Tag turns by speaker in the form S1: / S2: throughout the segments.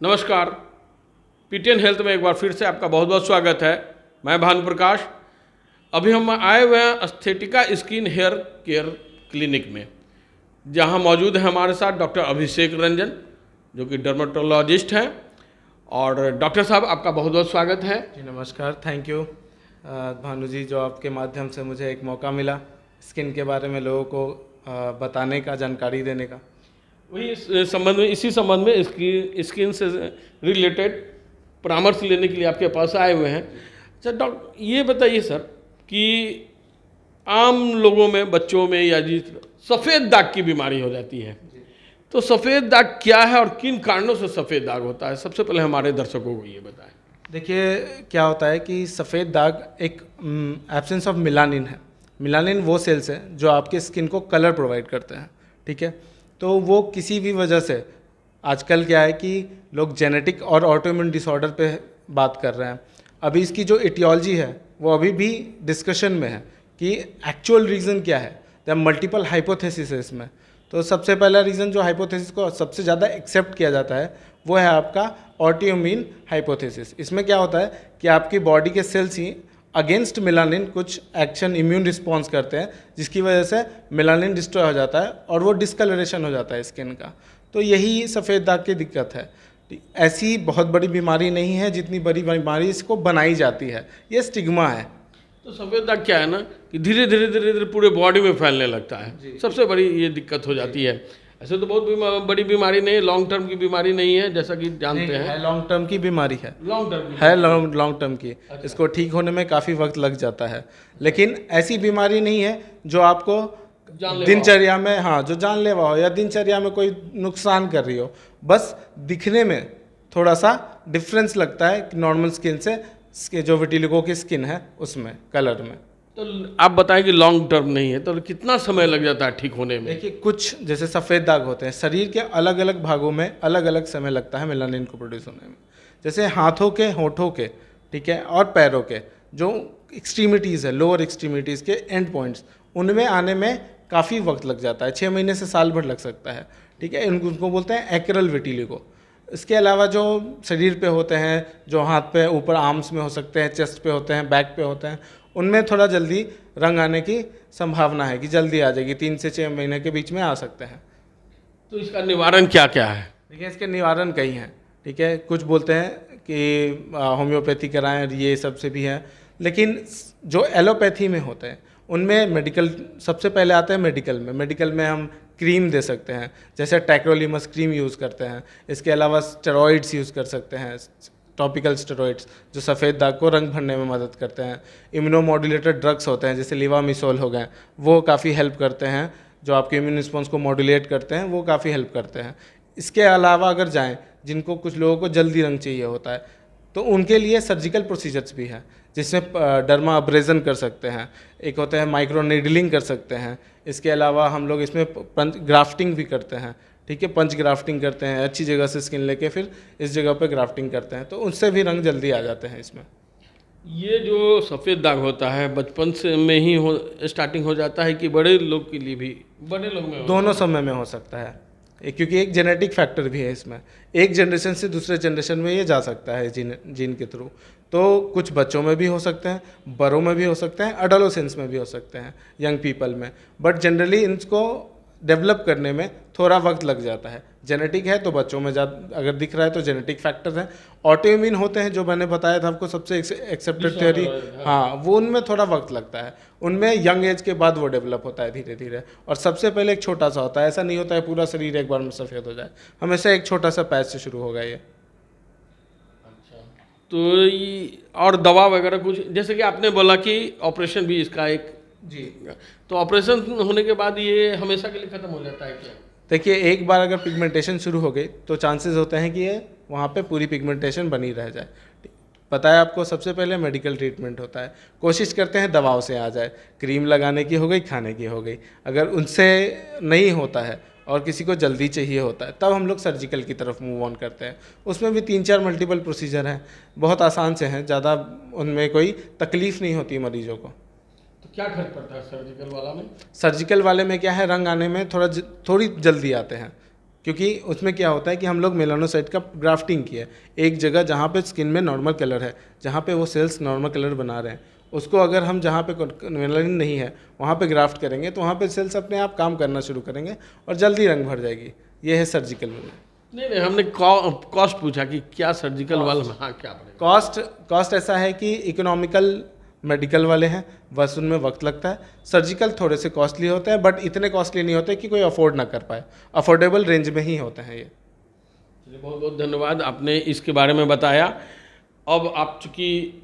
S1: नमस्कार। PTN health में एक बार फिर से आपका बहुत बहुत स्वागत है। मैं भानु प्रकाश। अभी हम आए हुए हैं एस्थेटिका स्किन हेयर केयर क्लिनिक में, जहां मौजूद है हमारे साथ डॉक्टर अभिषेक रंजन, जो कि डर्मेटोलॉजिस्ट हैं। और डॉक्टर साहब, आपका बहुत बहुत स्वागत है।
S2: जी नमस्कार, थैंक यू भानु जी, जो आपके माध्यम से मुझे एक मौका मिला स्किन के बारे में लोगों को बताने का, जानकारी देने का।
S1: वही इसी संबंध में स्किन से रिलेटेड परामर्श लेने के लिए आपके पास आए हुए हैं। अच्छा डॉक्टर, ये बताइए सर कि आम लोगों में, बच्चों में या जिस सफ़ेद दाग की बीमारी हो जाती है, तो सफ़ेद दाग क्या है और किन कारणों से सफ़ेद दाग होता है? सबसे पहले हमारे दर्शकों को ये बताएं।
S2: देखिए, क्या होता है कि सफ़ेद दाग एक एब्सेंस ऑफ मिलानिन है। मिलानिन वो सेल्स हैं जो आपके स्किन को कलर प्रोवाइड करते हैं, ठीक है। तो वो किसी भी वजह से, आजकल क्या है कि लोग जेनेटिक और ऑटोइम्यून डिसऑर्डर पे बात कर रहे हैं। अभी इसकी जो एटियोलॉजी है वो अभी भी डिस्कशन में है कि एक्चुअल रीज़न क्या है। जब मल्टीपल हाइपोथेसिस है इसमें, तो सबसे पहला रीज़न जो हाइपोथेसिस को सबसे ज़्यादा एक्सेप्ट किया जाता है वो है आपका ऑटोइम्यून हाइपोथेसिस। इसमें क्या होता है कि आपकी बॉडी के सेल्स ही अगेंस्ट मेलानिन कुछ एक्शन, इम्यून रिस्पॉन्स करते हैं, जिसकी वजह से मेलानिन डिस्ट्रॉय हो जाता है और वो डिस्कलरेशन हो जाता है स्किन का। तो यही सफ़ेद दाग की दिक्कत है। ऐसी बहुत बड़ी बीमारी नहीं है जितनी बड़ी बीमारी इसको बनाई जाती है, ये स्टिग्मा है।
S1: तो सफ़ेद दाग क्या है ना कि धीरे धीरे पूरे बॉडी में फैलने लगता है। सबसे बड़ी ये दिक्कत हो जाती है। ऐसे तो बहुत बड़ी बीमारी नहीं है, लॉन्ग टर्म की बीमारी नहीं है, जैसा कि जानते हैं।
S2: लॉन्ग टर्म की बीमारी है,
S1: लॉन्ग टर्म
S2: है लॉन्ग टर्म की। इसको ठीक होने में काफ़ी वक्त लग जाता है, लेकिन ऐसी बीमारी नहीं है जो आपको दिनचर्या में, हाँ, जो जानलेवा हो या दिनचर्या में कोई नुकसान कर रही हो। बस दिखने में थोड़ा सा डिफरेंस लगता है नॉर्मल स्किन से, जो विटिलिगो की स्किन है उसमें, कलर में।
S1: तो आप बताएं कि लॉन्ग टर्म नहीं है, तो कितना समय लग जाता है ठीक होने में?
S2: देखिए, कुछ जैसे सफ़ेद दाग होते हैं, शरीर के अलग अलग भागों में अलग अलग समय लगता है मेलानिन को प्रोड्यूस होने में। जैसे हाथों के, होठों के, ठीक है, और पैरों के जो एक्सट्रीमिटीज़ है, लोअर एक्सट्रीमिटीज़ के एंड पॉइंट्स, उनमें आने में काफ़ी वक्त लग जाता है। 6 महीने से साल भर लग सकता है, ठीक है। उनको बोलते हैं एक्रेल विटिलिगो। इसके अलावा जो शरीर पे होते हैं, जो हाथ पे ऊपर आर्म्स में हो सकते हैं, चेस्ट पे होते हैं, बैक पे होते हैं, उनमें थोड़ा जल्दी रंग आने की संभावना है कि जल्दी आ जाएगी, 3 से 6 महीने के बीच में आ सकते हैं।
S1: तो इसका निवारण क्या क्या है?
S2: देखिए, इसके निवारण कई हैं, ठीक है। कुछ बोलते हैं कि होम्योपैथी कराएं, ये सब से भी है, लेकिन जो एलोपैथी में होते हैं उनमें मेडिकल सबसे पहले आता है। मेडिकल में हम क्रीम दे सकते हैं, जैसे टैक्रोलिमस क्रीम यूज़ करते हैं। इसके अलावा स्टेरॉइड्स यूज़ कर सकते हैं, टॉपिकल स्टेरॉइड्स, जो सफ़ेद दाग को रंग भरने में मदद करते हैं। इम्यूनोमॉड्यूलेटर ड्रग्स होते हैं, जैसे लिवामिसोल हो गए, वो काफ़ी हेल्प करते हैं, जो आपके इम्यून रिस्पॉन्स को मॉड्यूलेट करते हैं, वो काफ़ी हेल्प करते हैं। इसके अलावा अगर जाएँ, जिनको कुछ लोगों को जल्दी रंग चाहिए होता है, तो उनके लिए सर्जिकल प्रोसीजर्स भी हैं, जिसमें डर्मा अब्रेजन कर सकते हैं, एक होते हैं माइक्रो नीडलिंग कर सकते हैं। इसके अलावा हम लोग इसमें पंच ग्राफ्टिंग भी करते हैं, ठीक है। पंच ग्राफ्टिंग करते हैं, अच्छी जगह से स्किन लेके फिर इस जगह पे ग्राफ्टिंग करते हैं, तो उससे भी रंग जल्दी आ जाते हैं इसमें।
S1: ये जो सफ़ेद दाग होता है बचपन से में ही स्टार्टिंग हो जाता है कि बड़े लोग के लिए भी? बड़े लोग में
S2: दोनों समय में हो सकता है, क्योंकि एक जेनेटिक फैक्टर भी है इसमें। एक जनरेशन से दूसरे जनरेशन में ये जा सकता है जीन के थ्रू। तो कुछ बच्चों में भी हो सकते हैं, बड़ों में भी हो सकते हैं, एडोलेसेंस में भी हो सकते हैं, यंग पीपल में। बट जनरली इनको डेवलप करने में थोड़ा वक्त लग जाता है। जेनेटिक है तो बच्चों में अगर दिख रहा है तो जेनेटिक फैक्टर्स हैं। ऑटोइम्यून होते हैं, जो मैंने बताया था आपको, सबसे एक्सेप्टेड थ्योरी, हाँ, वो उनमें थोड़ा वक्त लगता है। उनमें यंग एज के बाद वो डेवलप होता है धीरे धीरे, और सबसे पहले एक छोटा सा होता है। ऐसा नहीं होता है पूरा शरीर एक बार में सफ़ेद हो जाए, हमेशा एक छोटा सा पैच से शुरू होगा ये।
S1: तो ये और दवा वगैरह कुछ, जैसे कि आपने बोला कि ऑपरेशन भी इसका एक,
S2: जी,
S1: तो ऑपरेशन होने के बाद ये हमेशा के लिए ख़त्म हो जाता है क्या?
S2: देखिए, एक बार अगर पिगमेंटेशन शुरू हो गई तो चांसेस होते हैं कि ये वहाँ पे पूरी पिगमेंटेशन बनी रह जाए। पता है आपको, सबसे पहले मेडिकल ट्रीटमेंट होता है। कोशिश करते हैं दवाओं से आ जाए, क्रीम लगाने की हो गई, खाने की हो गई। अगर उनसे नहीं होता है और किसी को जल्दी चाहिए होता है, तब हम लोग सर्जिकल की तरफ मूव ऑन करते हैं। उसमें भी 3-4 मल्टीपल प्रोसीजर हैं, बहुत आसान से हैं, ज़्यादा उनमें कोई तकलीफ़ नहीं होती मरीजों को।
S1: तो क्या खर्च पड़ता है सर्जिकल वाला में?
S2: सर्जिकल वाले में क्या है, रंग आने में थोड़ी जल्दी आते हैं, क्योंकि उसमें क्या होता है कि हम लोग मेलानोसाइट का ग्राफ्टिंग किया है एक जगह जहाँ पे स्किन में नॉर्मल कलर है, जहाँ पे वो सेल्स नॉर्मल कलर बना रहे हैं, उसको अगर हम जहाँ पे मेलानिन नहीं है वहाँ पे ग्राफ्ट करेंगे तो वहाँ पे सेल्स अपने आप काम करना शुरू करेंगे और जल्दी रंग भर जाएगी। ये है सर्जिकल में।
S1: नहीं नहीं, हमने कॉस्ट पूछा कि क्या सर्जिकल वाले में हाँ क्या पड़ेगा।
S2: कॉस्ट ऐसा है कि इकोनॉमिकल मेडिकल वाले हैं, बस उनमें वक्त लगता है। सर्जिकल थोड़े से कॉस्टली होते हैं बट इतने कॉस्टली नहीं होते कि कोई अफोर्ड ना कर पाए, अफोर्डेबल रेंज में ही होते हैं ये।
S1: चलिए, बहुत बहुत धन्यवाद, आपने इसके बारे में बताया। अब आप चूँकि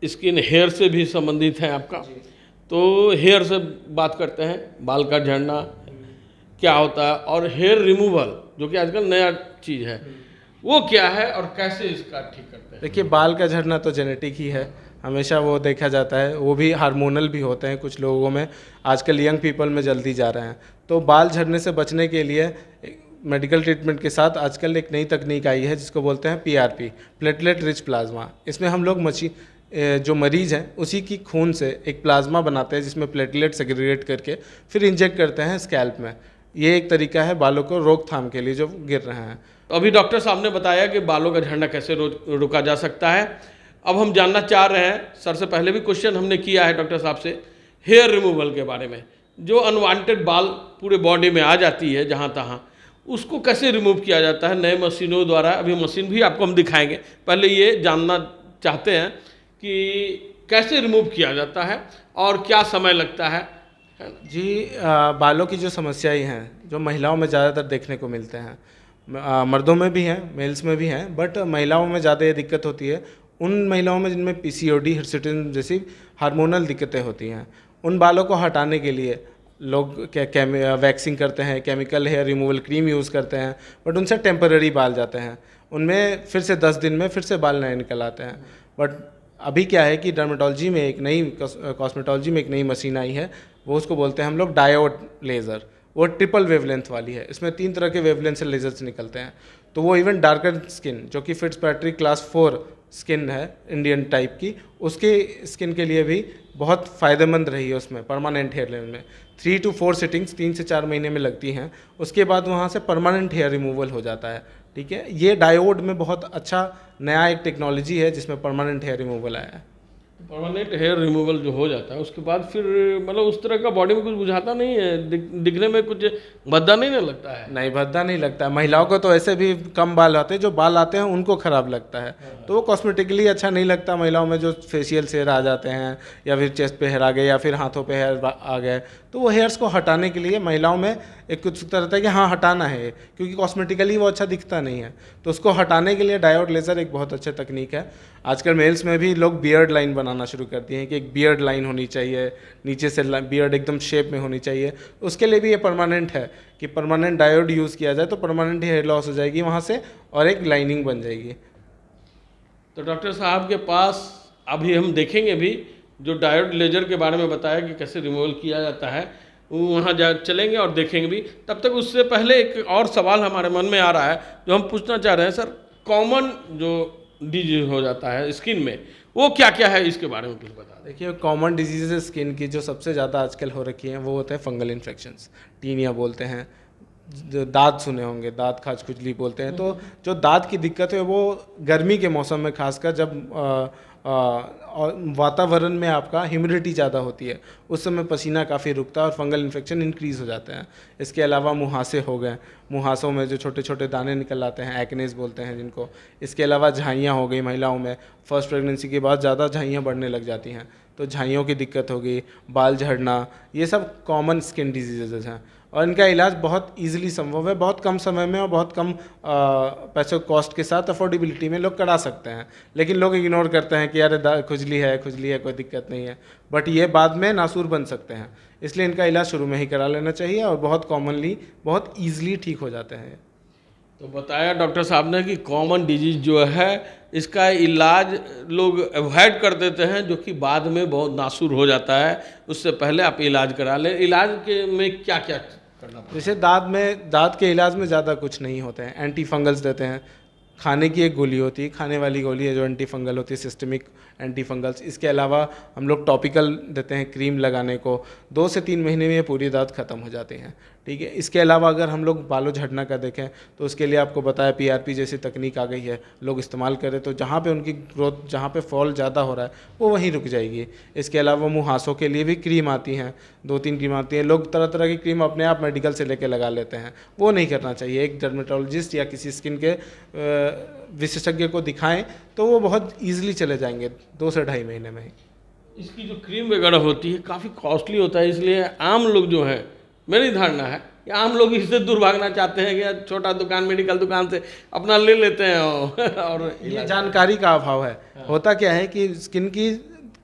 S1: स्किन हेयर से भी संबंधित है आपका, तो हेयर से बात करते हैं। बाल का झड़ना क्या होता है और हेयर रिमूवल जो कि आजकल नया चीज़ है, वो क्या है और कैसे इसका ठीक करते हैं।
S2: देखिए, बाल का झड़ना तो जेनेटिक ही है, हमेशा वो देखा जाता है, वो भी हार्मोनल भी होते हैं कुछ लोगों में, आजकल यंग पीपल में जल्दी जा रहे हैं। तो बाल झड़ने से बचने के लिए मेडिकल ट्रीटमेंट के साथ आजकल एक नई तकनीक आई है जिसको बोलते हैं PRP, प्लेटलेट रिच प्लाज्मा। इसमें हम लोग जो मरीज़ हैं उसी की खून से एक प्लाज्मा बनाते हैं जिसमें प्लेटलेट सेग्रीगेट करके फिर इंजेक्ट करते हैं स्कैल्प में। ये एक तरीका है बालों को रोकथाम के लिए जो गिर रहे हैं।
S1: तो अभी डॉक्टर साहब ने बताया कि बालों का झड़ना कैसे रोका जा सकता है। अब हम जानना चाह रहे हैं, सर से पहले भी क्वेश्चन हमने किया है डॉक्टर साहब से, हेयर रिमूवल के बारे में। जो अनवांटेड बाल पूरे बॉडी में आ जाती है जहाँ तहाँ, उसको कैसे रिमूव किया जाता है नए मशीनों द्वारा। अभी मशीन भी आपको हम दिखाएंगे, पहले ये जानना चाहते हैं कि कैसे रिमूव किया जाता है और क्या समय लगता है ना?
S2: जी, बालों की जो समस्याएं हैं जो महिलाओं में ज़्यादातर देखने को मिलते हैं, मर्दों में भी हैं, मेल्स में भी हैं, बट महिलाओं में ज़्यादा ये दिक्कत होती है। उन महिलाओं में जिनमें PCOD, हिर्सुटिज्म जैसी हार्मोनल दिक्कतें होती हैं, उन बालों को हटाने के लिए लोग वैक्सिंग करते हैं, chemical hair removal cream use करते हैं, बट उनसे टेम्पररी बाल जाते हैं, उनमें फिर से 10 दिन में फिर से बाल नए निकल आते हैं। बट अभी क्या है कि डर्मेटोलॉजी में एक नई कॉस्मेटोलॉजी में एक नई मशीन आई है, वो उसको बोलते हैं हम लोग डायोड लेज़र। वो ट्रिपल वेवलेंथ वाली है, इसमें 3 तरह के वेवलेंथ से लेजर्स निकलते हैं। तो वो इवन डार्कर स्किन जो कि फिट्जपैट्रिक क्लास 4 स्किन है इंडियन टाइप की, उसके स्किन के लिए भी बहुत फ़ायदेमंद रही है। उसमें परमानेंट हेयर लेवल में 3 to 4 सिटिंग्स 3 से 4 महीने में लगती हैं, उसके बाद वहाँ से परमानेंट हेयर रिमूवल हो जाता है। ठीक है, ये डायोड में बहुत अच्छा नया एक टेक्नोलॉजी है जिसमें परमानेंट हेयर रिमूवल आया है।
S1: परमानेंट हेयर रिमूवल जो हो जाता है उसके बाद फिर मतलब उस तरह का बॉडी में कुछ बुझाता नहीं है, दिखने में कुछ भद्दा नहीं ना लगता है।
S2: नहीं, भद्दा नहीं लगता है। महिलाओं को तो ऐसे भी कम बाल आते हैं, जो बाल आते हैं उनको खराब लगता है, तो वो कॉस्मेटिकली अच्छा नहीं लगता। महिलाओं में जो फेशियल हेयर आ जाते हैं या फिर चेस्ट पे हेयर आ गए या फिर हाथों पे हेयर आ गए, तो वो हेयर्स को हटाने के लिए महिलाओं में एक उत्सुकता रहता है कि हाँ हटाना है, क्योंकि कॉस्मेटिकली वो अच्छा दिखता नहीं है। तो उसको हटाने के लिए डायोड लेज़र एक बहुत अच्छा तकनीक है। आजकल मेल्स में भी लोग बियर्ड लाइन बनाना शुरू कर दिए हैं कि एक बियर्ड लाइन होनी चाहिए, नीचे से बियर्ड एकदम शेप में होनी चाहिए। उसके लिए भी ये परमानेंट है कि परमानेंट डायोड यूज़ किया जाए तो परमानेंट हेयर लॉस हो जाएगी वहाँ से और एक लाइनिंग बन जाएगी।
S1: तो डॉक्टर साहब के पास अभी हम देखेंगे भी जो डायोड लेजर के बारे में बताया कि कैसे रिमूवल किया जाता है, वहाँ जा चलेंगे और देखेंगे भी। तब तक उससे पहले एक और सवाल हमारे मन में आ रहा है जो हम पूछना चाह रहे हैं। सर, कॉमन जो डिजीज हो जाता है स्किन में, वो क्या क्या है, इसके बारे में कुछ बता दें।
S2: देखिए, कॉमन डिजीज़ स्किन की जो सबसे ज़्यादा आजकल हो रखी हैं वो होते हैं फंगल इन्फेक्शंस, टीनिया बोलते हैं। जो दांत सुने होंगे, दांत खाज खुजली बोलते हैं। तो जो दांत की दिक्कत है वो गर्मी के मौसम में खासकर जब वातावरण में आपका ह्यूमिडिटी ज़्यादा होती है, उस समय पसीना काफ़ी रुकता है और फंगल इन्फेक्शन इंक्रीज़ हो जाते हैं। इसके अलावा मुहासे हो गए, मुहासों में जो छोटे छोटे दाने निकल आते हैं, एक्नेस बोलते हैं जिनको। इसके अलावा झाइयाँ हो गई, महिलाओं में फर्स्ट प्रेगनेंसी के बाद ज़्यादा झाइयाँ बढ़ने लग जाती हैं, तो झाइयों की दिक्कत हो गई, बाल झड़ना, ये सब कॉमन स्किन डिजीज़ हैं और इनका इलाज बहुत इजीली संभव है, बहुत कम समय में और बहुत कम पैसों कॉस्ट के साथ अफोर्डेबिलिटी में लोग करा सकते हैं। लेकिन लोग इग्नोर करते हैं कि यार खुजली है कोई दिक्कत नहीं है, बट ये बाद में नासूर बन सकते हैं। इसलिए इनका इलाज शुरू में ही करा लेना चाहिए और बहुत कॉमनली बहुत ईजिली ठीक हो जाते हैं।
S1: तो बताया डॉक्टर साहब ने कि कॉमन डिजीज जो है इसका इलाज लोग अवॉइड कर देते हैं, जो कि बाद में बहुत नासूर हो जाता है। उससे पहले आप इलाज करा लें। इलाज के में क्या क्या करना पड़ता है?
S2: जैसे दांत के इलाज में ज़्यादा कुछ नहीं होते हैं, एंटी फंगल्स देते हैं, खाने की एक गोली होती है, खाने वाली गोली है जो एंटी फंगल होती है, सिस्टमिक एंटी फंगल्स। इसके अलावा हम लोग टॉपिकल देते हैं क्रीम लगाने को, 2 से 3 महीने में ये पूरी दांत ख़त्म हो जाती हैं। ठीक है। इसके अलावा अगर हम लोग बालों झड़ना का देखें तो उसके लिए आपको बताया PRP जैसी तकनीक आ गई है, लोग इस्तेमाल करें तो जहाँ पे उनकी ग्रोथ, जहाँ पे फॉल ज़्यादा हो रहा है वो वहीं रुक जाएगी। इसके अलावा मुहासों के लिए भी क्रीम आती हैं, 2-3 क्रीम आती हैं। लोग तरह तरह की क्रीम अपने आप मेडिकल से लेके लगा लेते हैं, वो नहीं करना चाहिए। एक डर्मेटोलॉजिस्ट या किसी स्किन के विशेषज्ञ को दिखाएं तो वो बहुत ईजिली चले जाएंगे 2 से 2.5 महीने में ही।
S1: इसकी जो क्रीम वगैरह होती है काफ़ी कॉस्टली होता है, इसलिए आम लोग जो है, मेरी धारणा है कि आम लोग इससे दूर भागना चाहते हैं कि छोटा दुकान, मेडिकल दुकान से अपना ले लेते हैं और
S2: ये जानकारी का अभाव है। होता क्या है कि स्किन की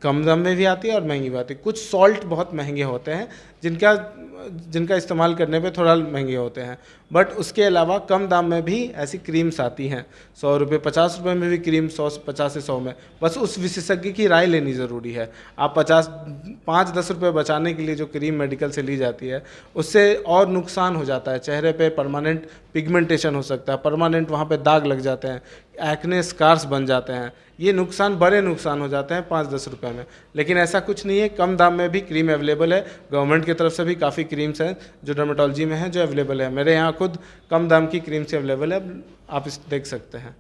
S2: कम दाम में भी आती है और महंगी भी आती है। कुछ सॉल्ट बहुत महंगे होते हैं जिनका इस्तेमाल करने पे थोड़ा महंगे होते हैं, बट उसके अलावा कम दाम में भी ऐसी क्रीम्स आती हैं, 100 रुपये 50 रुपये में भी क्रीम, 50 से 100 में। बस उस विशेषज्ञ की राय लेनी ज़रूरी है। आप 5-10 रुपये बचाने के लिए जो क्रीम मेडिकल से ली जाती है उससे और नुकसान हो जाता है। चेहरे पे परमानेंट पिगमेंटेशन हो सकता है, परमानेंट वहाँ पे दाग लग जाते हैं, एक्ने स्कार्स बन जाते हैं। ये बड़े नुकसान हो जाते हैं 5-10 रुपये में। लेकिन ऐसा कुछ नहीं है, कम दाम में भी क्रीम अवेलेबल है। गवर्नमेंट की तरफ से भी काफ़ी क्रीम्स हैं जो डर्मेटोलॉजी में हैं जो अवेलेबल है। मेरे यहाँ खुद कम दाम की क्रीम से अवेलेबल है, आप इस देख सकते हैं।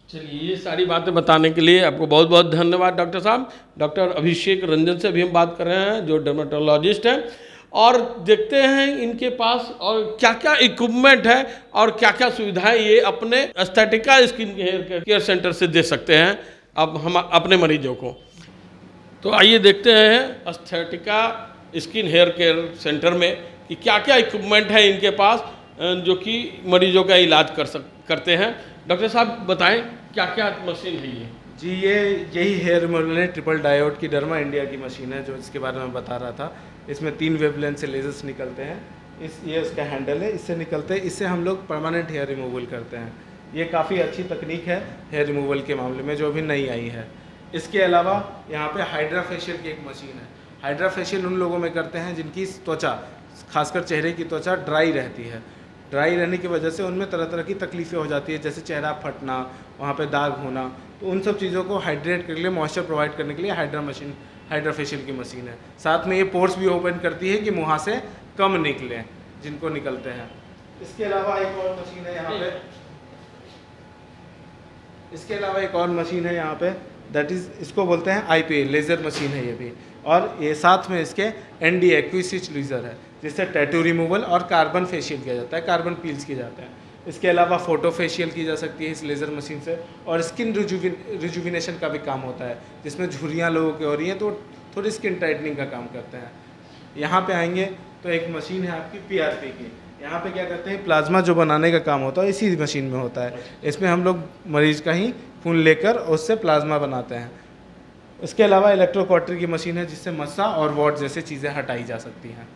S1: चलिए, ये सारी बातें बताने के लिए आपको बहुत बहुत धन्यवाद डॉक्टर साहब। डॉक्टर अभिषेक रंजन से अभी हम बात कर रहे हैं जो डर्मेटोलॉजिस्ट हैं, और देखते हैं इनके पास और क्या क्या इक्विपमेंट है और क्या क्या सुविधाएं ये अपने एस्थेटिका स्किन केयर सेंटर से दे सकते हैं अब हम अपने मरीजों को। तो आइए देखते हैं एस्थेटिका स्किन हेयर केयर सेंटर में कि क्या क्या इक्विपमेंट है इनके पास जो कि मरीजों का इलाज करते हैं। डॉक्टर साहब बताएं क्या क्या मशीन है ये?
S2: जी, यही हेयर रिमूवल है, ट्रिपल डायोड की डर्मा इंडिया की मशीन है जो इसके बारे में बता रहा था। इसमें 3 वेवलेंथ से लेजर्स निकलते हैं। ये उसका हैंडल है, इससे निकलते हैं, इससे हम लोग परमानेंट हेयर रिमूवल करते हैं। ये काफ़ी अच्छी तकनीक है हेयर रिमूवल के मामले में जो अभी नई आई है। इसके अलावा यहाँ पे हाइड्रा फेशियल की एक मशीन है। हाइड्रा फेशियल उन लोगों में करते हैं जिनकी त्वचा, खासकर चेहरे की त्वचा ड्राई रहती है। ड्राई रहने की वजह से उनमें तरह तरह की तकलीफ़ें हो जाती है, जैसे चेहरा फटना, वहाँ पे दाग होना। तो उन सब चीज़ों को हाइड्रेट करने के लिए, मॉइस्चर प्रोवाइड करने के लिए हाइड्रा फेशियल की मशीन है। साथ में ये पोर्स भी ओपन करती है कि मुँह से कम निकले जिनको निकलते हैं। इसके अलावा एक और मशीन है यहाँ पे, दैट इज़, इसको बोलते हैं IPA लेज़र मशीन है ये भी। और ये साथ में इसके ND एक्विसिच लेज़र है जिससे टैटू रिमूवल और कार्बन फेशियल किया जाता है, कार्बन पील्स किए जाते हैं। इसके अलावा फ़ोटो फेशियल की जा सकती है इस लेज़र मशीन से, और स्किन रिजुविनेशन का भी काम होता है, जिसमें झुर्रियाँ लोगों की हो रही हैं तो थोड़ी स्किन टाइटनिंग का काम करते हैं। यहाँ पे आएंगे तो एक मशीन है आपकी PRP की। यहाँ पे क्या करते हैं, प्लाज्मा जो बनाने का काम होता है इसी मशीन में होता है। इसमें हम लोग मरीज का ही खून लेकर उससे प्लाज्मा बनाते हैं। इसके अलावा इलेक्ट्रोकॉटरी की मशीन है जिससे मस्सा और वॉट जैसे चीज़ें हटाई जा सकती हैं।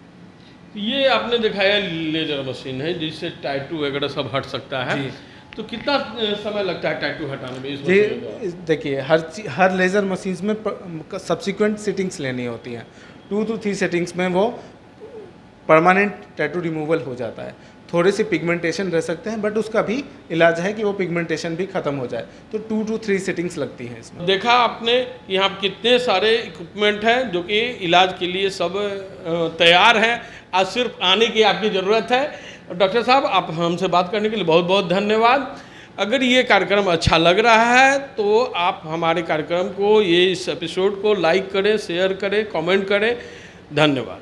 S1: ये आपने दिखाया लेजर मशीन है जिससे टैटू वगैरह सब हट सकता है। तो कितना समय लगता है टैटू हटाने में इस मशीन में?
S2: देखिए, हर लेज़र मशीन में सब्सिक्वेंट सेटिंग्स लेनी होती हैं। 2 to 3 सेटिंग्स में वो परमानेंट टैटू रिमूवल हो जाता है। थोड़े से पिगमेंटेशन रह सकते हैं बट उसका भी इलाज है कि वो पिगमेंटेशन भी ख़त्म हो जाए। तो 2 to 3 सेटिंग्स लगती हैं इसमें।
S1: देखा आपने यहाँ कितने सारे इक्विपमेंट हैं जो कि इलाज के लिए सब तैयार हैं, आज सिर्फ आने की आपकी ज़रूरत है। डॉक्टर साहब, आप हमसे बात करने के लिए बहुत बहुत धन्यवाद। अगर ये कार्यक्रम अच्छा लग रहा है तो आप हमारे कार्यक्रम को, इस एपिसोड को लाइक करें, शेयर करें, कमेंट करें। धन्यवाद।